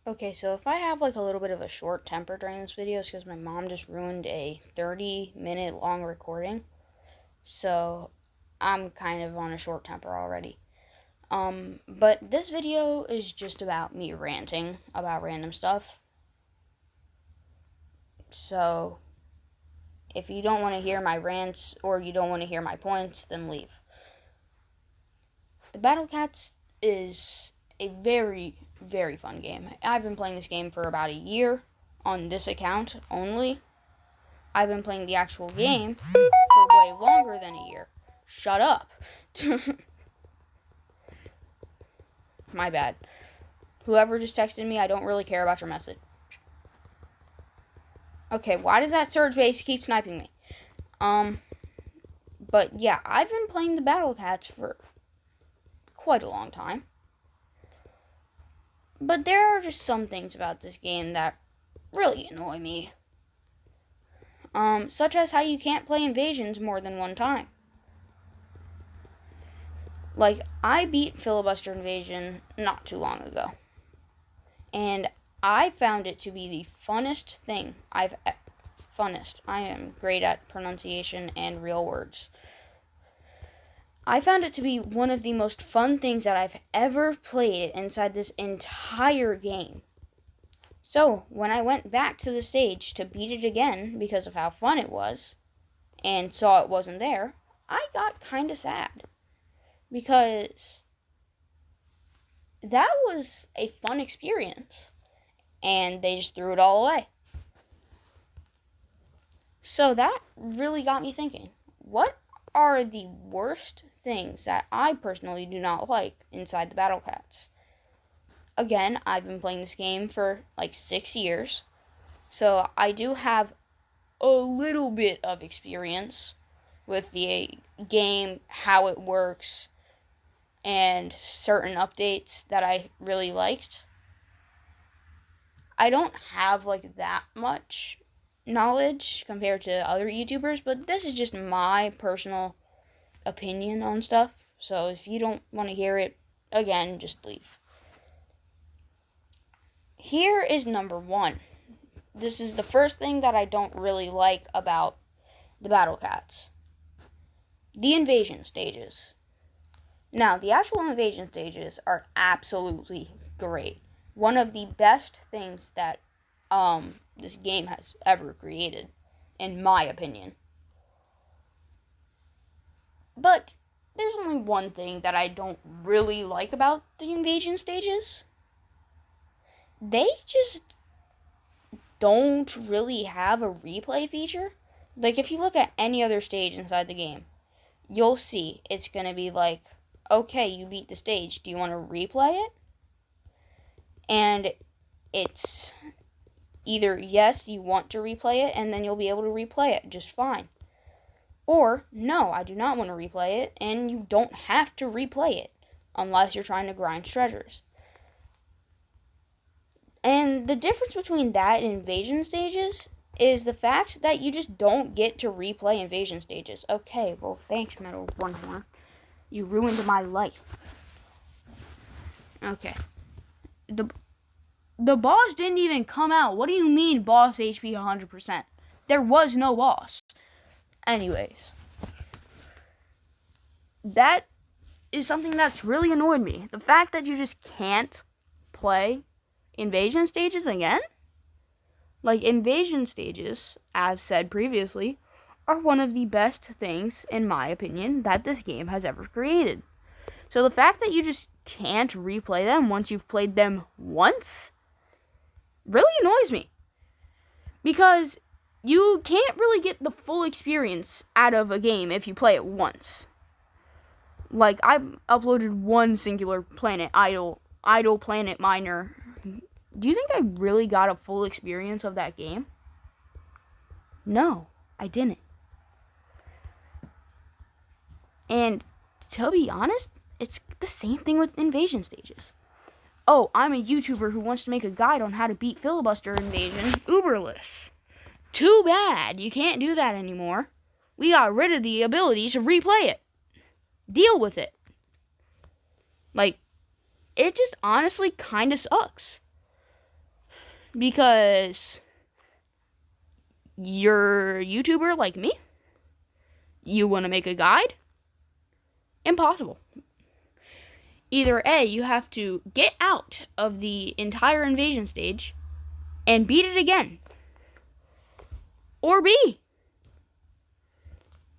Okay, so if I have like a little bit of a short temper during this video, it's because my mom just ruined a 30-minute long recording. So I'm kind of on a short temper already. But this video is just about me ranting about random stuff. So if you don't want to hear my rants or you don't want to hear my points, then leave. The Battle Cats is a very, very fun game. I've been playing this game for about a year on this account only. I've been playing the actual game for way longer than a year. Shut up. My bad. Whoever just texted me, I don't really care about your message. Okay, why does that surge base keep sniping me? But yeah, I've been playing the Battle Cats for quite a long time. But there are just some things about this game that really annoy me. Such as how you can't play invasions more than one time. Like, I beat Filibuster Invasion not too long ago. And I found it to be the funnest thing funnest. I am great at pronunciation and real words. I found it to be one of the most fun things that I've ever played inside this entire game. So, when I went back to the stage to beat it again because of how fun it was, and saw it wasn't there, I got kinda sad. Because that was a fun experience, and they just threw it all away. So that really got me thinking, what are the worst things that I personally do not like inside the Battle Cats? Again, I've been playing this game for like 6 years, so I do have a little bit of experience with the game, how it works, and certain updates that I really liked. I don't have like that much knowledge compared to other YouTubers, but this is just my personal opinion on stuff. So if you don't want to hear it, again, just leave. Here is number 1. This is the first thing that I don't really like about the Battle Cats. The invasion stages. Now, the actual invasion stages are absolutely great. One of the best things that this game has ever created, in my opinion. But there's only one thing that I don't really like about the invasion stages. They just don't really have a replay feature. Like, if you look at any other stage inside the game, you'll see it's going to be like, okay, you beat the stage. Do you want to replay it? And it's either yes, you want to replay it, and then you'll be able to replay it just fine. Or, no, I do not want to replay it, and you don't have to replay it unless you're trying to grind treasures. And the difference between that and invasion stages is the fact that you just don't get to replay invasion stages. Okay, well, thanks, Metal One-Horn. You ruined my life. Okay. The boss didn't even come out. What do you mean boss HP 100%? There was no boss. Anyways. That is something that's really annoyed me. The fact that you just can't play invasion stages again? Like, invasion stages, as said previously, are one of the best things, in my opinion, that this game has ever created. So the fact that you just can't replay them once you've played them once really annoys me. Because you can't really get the full experience out of a game if you play it once. Like, I've uploaded one singular planet, Idle Planet Miner. Do you think I really got a full experience of that game? No, I didn't. And to be honest, it's the same thing with invasion stages. Oh, I'm a YouTuber who wants to make a guide on how to beat Filibuster Invasion Uberless. Too bad, you can't do that anymore. We got rid of the ability to replay it. Deal with it. Like, it just honestly kinda sucks. Because you're a YouTuber like me. You want to make a guide? Impossible. Either A, you have to get out of the entire invasion stage and beat it again. Or B,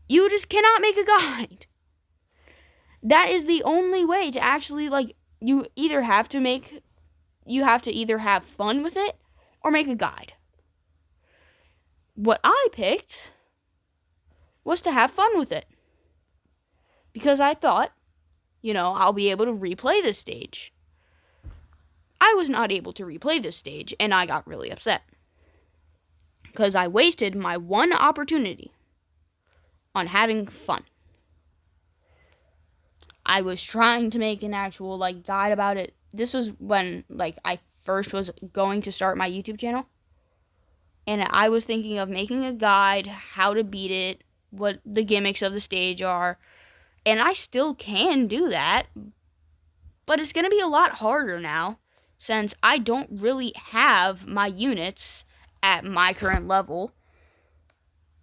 you just cannot make a guide. That is the only way to actually, you have to either have fun with it or make a guide. What I picked was to have fun with it. Because I thought, I'll be able to replay this stage. I was not able to replay this stage, and I got really upset. Because I wasted my one opportunity on having fun. I was trying to make an actual, guide about it. This was when, I first was going to start my YouTube channel. And I was thinking of making a guide, how to beat it, what the gimmicks of the stage are. And I still can do that. But it's going to be a lot harder now, since I don't really have my units at my current level.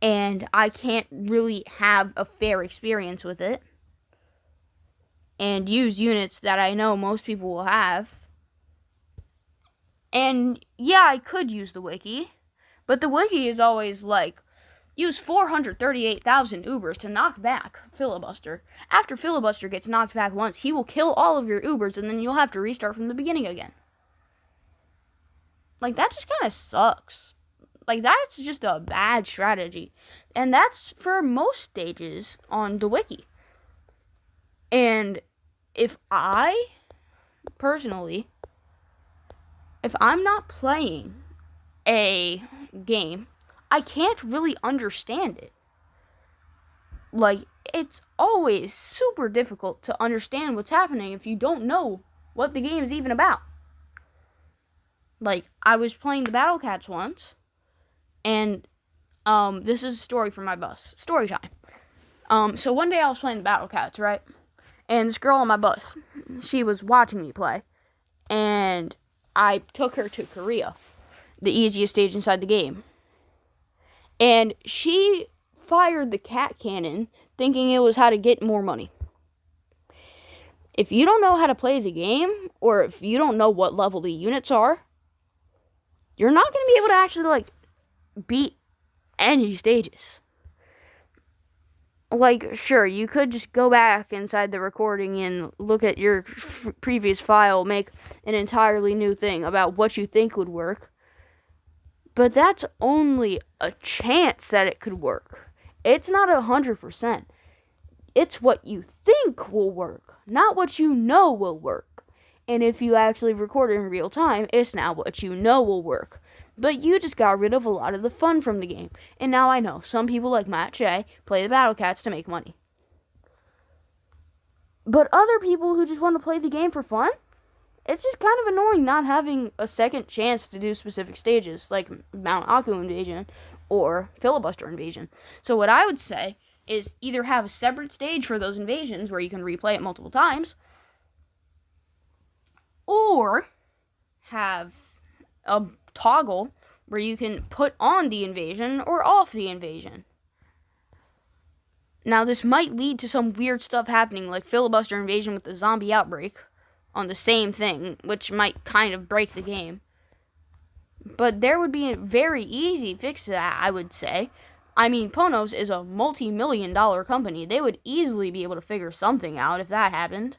And I can't really have a fair experience with it. And use units that I know most people will have. And yeah, I could use the wiki. But the wiki is always use 438,000 Ubers to knock back Filibuster. After Filibuster gets knocked back once, he will kill all of your Ubers and then you'll have to restart from the beginning again. That just kind of sucks. That's just a bad strategy. And that's for most stages on the wiki. And if I, personally, if I'm not playing a game, I can't really understand it. It's always super difficult to understand what's happening if you don't know what the game is even about. I was playing the Battle Cats once, and this is a story from my bus. Story time. So one day I was playing the Battle Cats, right? And this girl on my bus, she was watching me play, and I took her to Korea, the easiest stage inside the game. And she fired the cat cannon, thinking it was how to get more money. If you don't know how to play the game, or if you don't know what level the units are, you're not going to be able to actually, beat any stages. Sure, you could just go back inside the recording and look at your previous file, make an entirely new thing about what you think would work. But that's only a chance that it could work. It's not 100%. It's what you think will work, not what you know will work. And if you actually record it in real time, it's now what you know will work. But you just got rid of a lot of the fun from the game. And now I know some people like Matt Shea play the Battle Cats to make money. But other people who just want to play the game for fun, it's just kind of annoying not having a second chance to do specific stages, like Mount Aku Invasion or Filibuster Invasion. So what I would say is either have a separate stage for those invasions where you can replay it multiple times, or have a toggle where you can put on the invasion or off the invasion. Now, this might lead to some weird stuff happening, like Filibuster Invasion with the zombie outbreak on the same thing, which might kind of break the game. But there would be a very easy fix to that, I would say. I mean, Ponos is a multi-million-dollar company. They would easily be able to figure something out if that happened.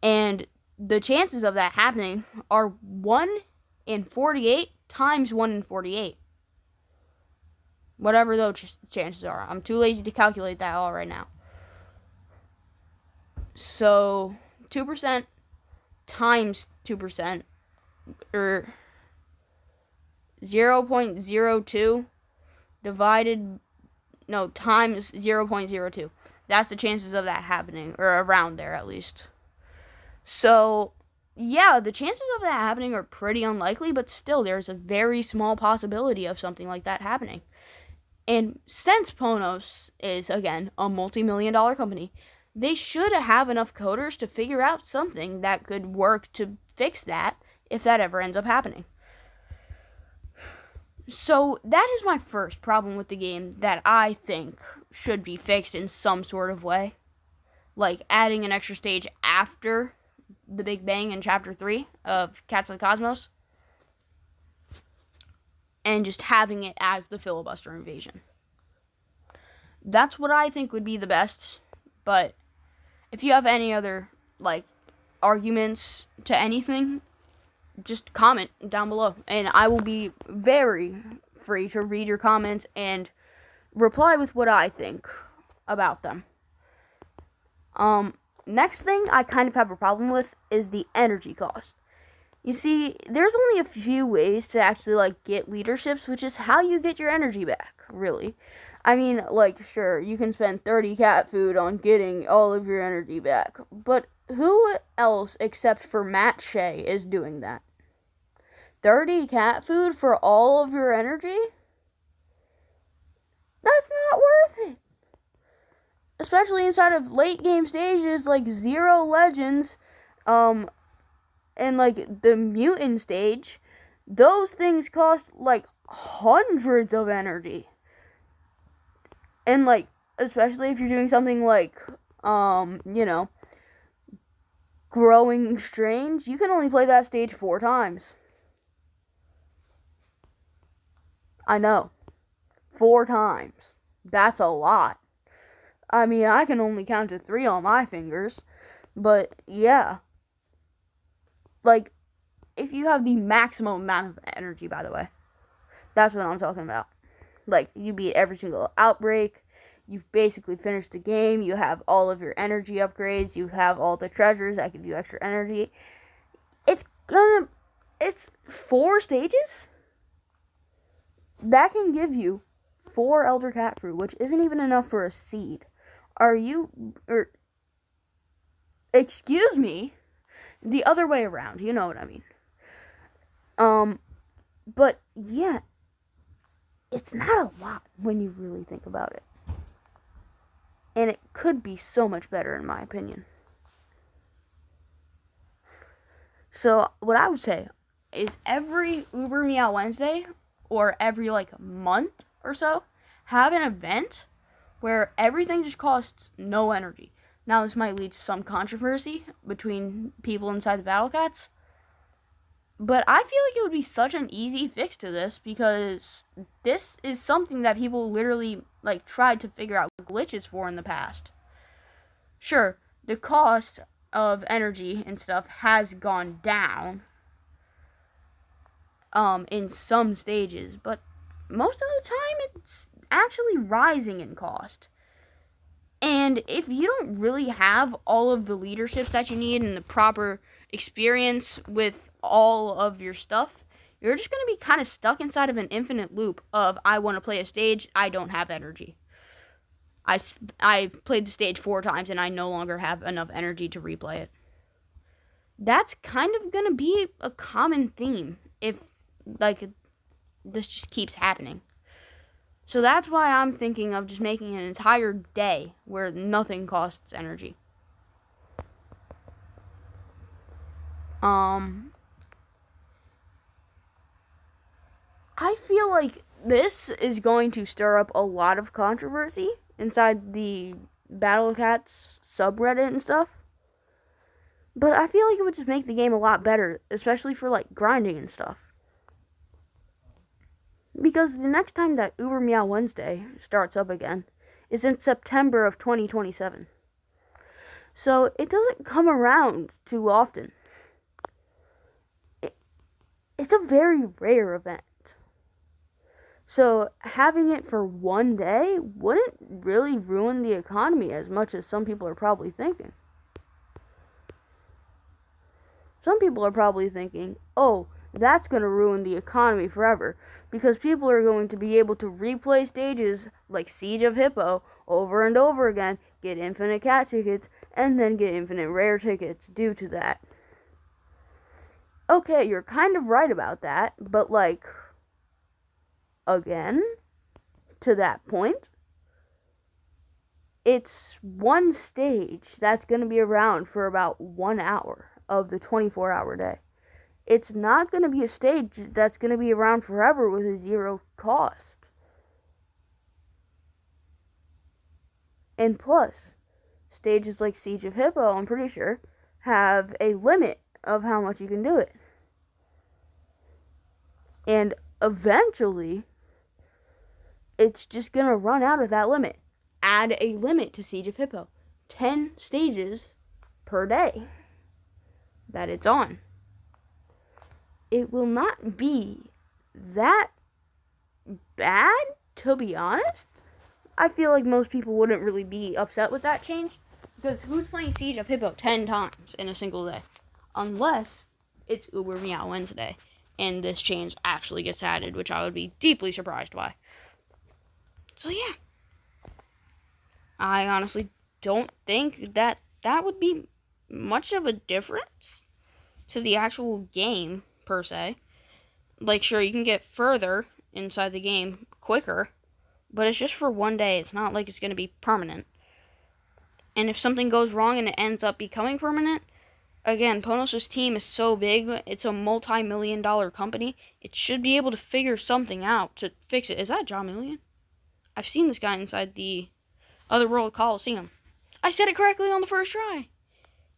And the chances of that happening are 1 in 48 times 1 in 48. Whatever those chances are. I'm too lazy to calculate that all right now. So, 2% times 2%, or 0.02 times 0.02. That's the chances of that happening, or around there at least. So, yeah, the chances of that happening are pretty unlikely, but still, there's a very small possibility of something like that happening. And since Ponos is, again, a multi-million-dollar company, they should have enough coders to figure out something that could work to fix that if that ever ends up happening. So that is my first problem with the game that I think should be fixed in some sort of way. Like adding an extra stage after the Big Bang in Chapter 3 of Cats of the Cosmos. And just having it as the filibuster invasion. That's what I think would be the best. But if you have any other, like, arguments to anything, just comment down below. And I will be very free to read your comments and reply with what I think about them. Next thing I kind of have a problem with is the energy cost. You see, there's only a few ways to actually, like, get leaderships, which is how you get your energy back, really. I mean, like, sure, you can spend 30 cat food on getting all of your energy back, but who else except for Matt Shea is doing that? 30 cat food for all of your energy? That's not worth it. Especially inside of late game stages like Zero Legends, and like the Mutant stage, those things cost like hundreds of energy. And like, especially if you're doing something like, Growing Strange, you can only play that stage 4 times. I know. 4 times. That's a lot. I mean, I can only count to 3 on my fingers. But, yeah. Like, if you have the maximum amount of energy, by the way. That's what I'm talking about. Like, you beat every single outbreak. You've basically finished the game. You have all of your energy upgrades. You have all the treasures that give you extra energy. It's 4 stages? That can give you 4 Elder Cat Fruit, which isn't even enough for a seed. Excuse me? The other way around, you know what I mean. But yeah, it's not a lot when you really think about it. And it could be so much better, in my opinion. So, what I would say is every Uber Meow Wednesday, or every, like, month or so, have an event where everything just costs no energy. Now, this might lead to some controversy between people inside the Battle Cats, but I feel like it would be such an easy fix to this, because this is something that people literally, like, tried to figure out glitches for in the past. Sure, the cost of energy and stuff has gone down, in some stages, but most of the time it's actually rising in cost. And if you don't really have all of the leaderships that you need and the proper experience with all of your stuff, you're just going to be kind of stuck inside of an infinite loop of, I want to play a stage, I don't have energy. I played the stage 4 times and I no longer have enough energy to replay it. That's kind of going to be a common theme if, like, this just keeps happening. So that's why I'm thinking of just making an entire day where nothing costs energy. I feel like this is going to stir up a lot of controversy inside the Battle Cats subreddit and stuff. But I feel like it would just make the game a lot better, especially for, like, grinding and stuff. Because the next time that Uber Meow Wednesday starts up again is in September of 2027. So it doesn't come around too often. It's a very rare event. So having it for one day wouldn't really ruin the economy as much as some people are probably thinking. Some people are probably thinking, oh, that's going to ruin the economy forever, because people are going to be able to replay stages like Siege of Hippo over and over again, get infinite cat tickets, and then get infinite rare tickets due to that. Okay, you're kind of right about that, but, like, again, to that point, it's one stage that's going to be around for about 1 hour of the 24-hour day. it's not going to be a stage that's going to be around forever with a zero cost. And plus, stages like Siege of Hippo, I'm pretty sure, have a limit of how much you can do it. And eventually, it's just going to run out of that limit. Add a limit to Siege of Hippo. 10 stages per day that it's on. It will not be that bad, to be honest. I feel like most people wouldn't really be upset with that change, because who's playing Siege of Hippo 10 times in a single day? Unless it's Uber Meow Wednesday and this change actually gets added, which I would be deeply surprised by. So yeah, I honestly don't think that would be much of a difference to the actual game, per se. Like, sure, you can get further inside the game quicker, but it's just for one day. It's not like it's going to be permanent. And if something goes wrong and it ends up becoming permanent, again, Ponos' team is so big, it's a multi-million-dollar company, it should be able to figure something out to fix it. Is that John Million? I've seen this guy inside the Otherworld Coliseum. I said it correctly on the first try.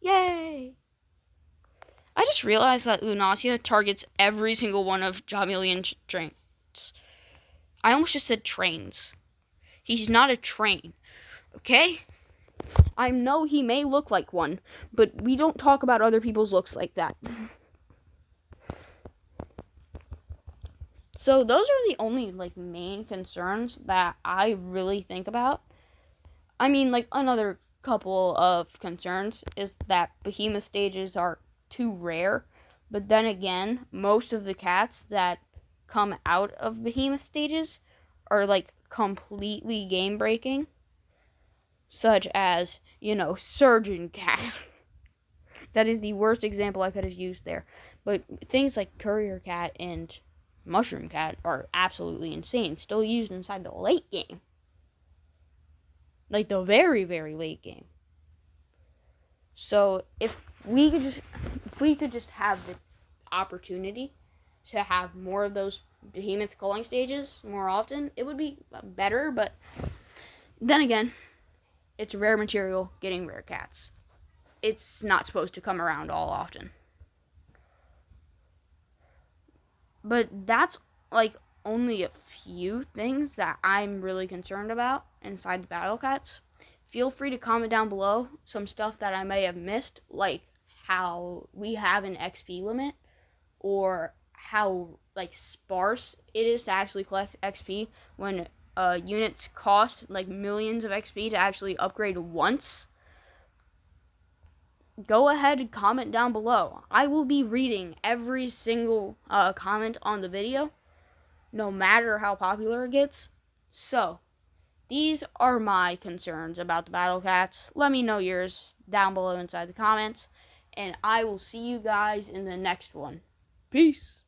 Yay! I just realized that Lunacia targets every single one of John Million's trains. I almost just said trains. He's not a train, okay? I know he may look like one, but we don't talk about other people's looks like that. So those are the only, main concerns that I really think about. I mean, another couple of concerns is that behemoth stages are too rare, but then again, most of the cats that come out of behemoth stages are, completely game-breaking. Such as, Surgeon Cat. That is the worst example I could have used there. But things like Courier Cat and Mushroom Cat are absolutely insane. Still used inside the late game. The very, very late game. So, if we could just have the opportunity to have more of those behemoth culling stages more often, it would be better, but then again, it's rare material getting rare cats. It's not supposed to come around all often. But that's, only a few things that I'm really concerned about inside the Battle Cats. Feel free to comment down below some stuff that I may have missed, like how we have an XP limit, or how, sparse it is to actually collect XP when units cost millions of XP to actually upgrade once. Go ahead and comment down below. I will be reading every single comment on the video, no matter how popular it gets. So, these are my concerns about the Battle Cats. Let me know yours down below inside the comments, and I will see you guys in the next one. Peace.